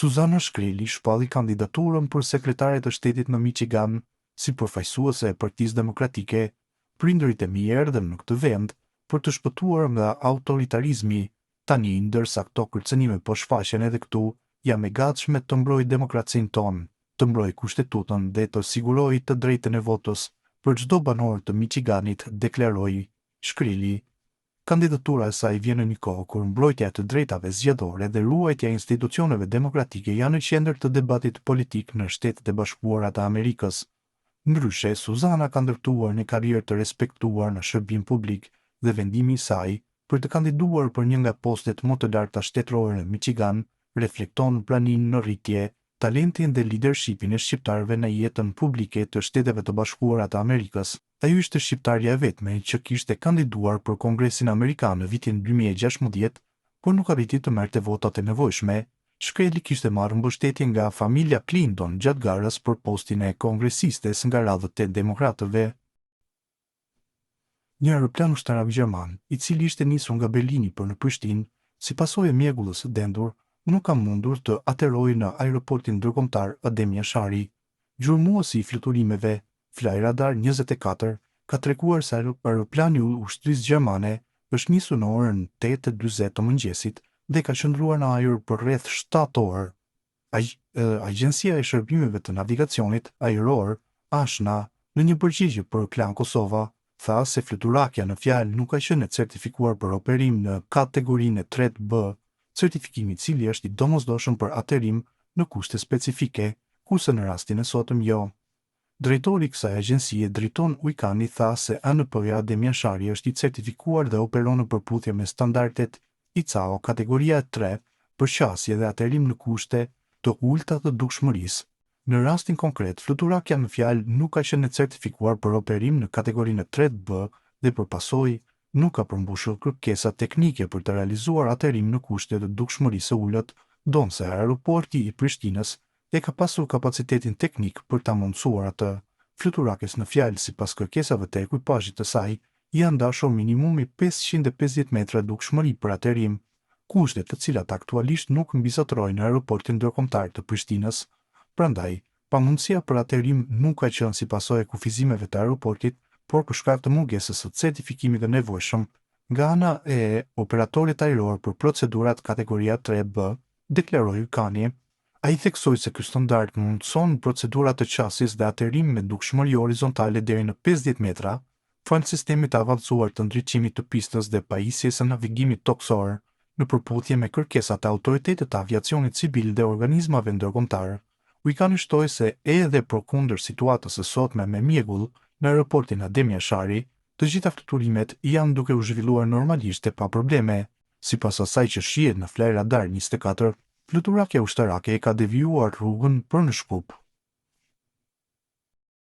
Suzana Shkreli shpalli kandidaturën për sekretare të shtetit në Michigan si përfaqësuese e Partisë Demokratike. Prindërit e mi erdhën në këtë vend për të shpëtuar nga autoritarizmi. Tani, ndërsa këto kërcënime po shfaqen edhe këtu, jam e gatshme të mbroj demokracinë tonë, të mbroj kushtetutën dhe të siguroj të drejtën e votës për çdo banor të Michiganit, deklaroi Shkreli. Kandidatura e saj vjen në një kohë kur mbrojtja e të drejtave zgjedhore dhe ruajtja e institucioneve demokratike janë në qendër të debatit politik në Shtetet e Bashkuara të Amerikës. Ndryshe, Suzana ka ndërtuar një karrierë të respektuar në shërbim publik dhe vendimi i saj për të kandiduar për një nga postet më të larta shtetërore në Michigan reflekton praninë në rritje, talentin dhe leadershipin e shqiptarëve në jetën publike të Shteteve të Bashkuara të Amerikës. Ajo ishte shqiptarja e vetme që kishte kandiduar për Kongresin Amerikan në vitin 2016, por nuk arriti të merrte votat e nevojshme. Shkreli kishte marrë mbështetje nga familja Clinton gjatë garës për postin e kongresistes nga radhët e demokratëve. Një aeroplan ushtarak gjerman, i cili ishte nisur nga Berlini për në Prishtinë, si pasojë e mjegullës së dendur, nuk ka mundur të aterojë në aeroportin ndërkombëtar Adem Jashari. Gjurmuesi i fluturimeve, Flyradar 24, ka treguar se aeroplani ushtrisë gjermane është nisur në orën 8:40 të mëngjesit dhe ka qëndruar në ajër për rreth 7 orë. Agjencia e Shërbimeve të Navigacionit Ajror, ASHNA, në një përgjigje për Klan Kosova, tha se fluturakja në fjalë nuk ka qenë e certifikuar për operim në kategorinë 3B, certifikimi i cili është i domosdoshëm për aterim në kushte specifike, kurse në rastin e sotëm jo. Drejtori i kësaj agjencie, Driton Ujkani, tha se ANP-ja Adem Jashari është i certifikuar dhe operon në përputhje me standardet ICAO kategoria 3 për qasje dhe aterim në kushte të ulta të dukshmërisë. Në rastin konkret, fluturakja në fjalë nuk ka qenë certifikuar për operim në kategorinë 3B dhe për pasojë nuk ka përmbushur kërkesat teknike për të realizuar aterim në kushte të dukshmërisë së ulët, donse aeroporti i Prishtinës e ka pasur kapacitetin teknik për ta mundësuar atë. Fluturakës në fjalë sipas kërkesave të ekuipazhit të saj, janë dashur minimumi 550 metra dukshmëri për aterim, kushtet të cilat aktualisht nuk mbizotrojnë në aeroportin ndërkombëtar të Prishtinës. Prandaj, pamundësia për aterim nuk ka qenë si pasojë e kufizimeve të aeroportit, por për shkak të mungesës së certifikimit të nevojshëm nga ana e operatorit ajror për procedurat kategoria 3B, deklaroi Ujkani. Ai theksoi se ky standard mundson procedura të qasjes dhe aterim me dukshmëri horizontale deri në 50 metra, falë sistemit të avancuar të ndriçimit të pistës dhe pajisjes së navigimit toksor, në përputhje me kërkesat e autoritetit të aviacionit civil dhe organizmave ndërkombëtar. Ujkani shtoi se edhe përkundër situatës së sotme me mjegull në aeroportin Adem Jashari, të gjitha fluturimet janë duke u zhvilluar normalisht e pa probleme. Sipas asaj që shihet në Flyradar 24, fluturakja ushtarake e ka devijuar rrugën për në Shkup.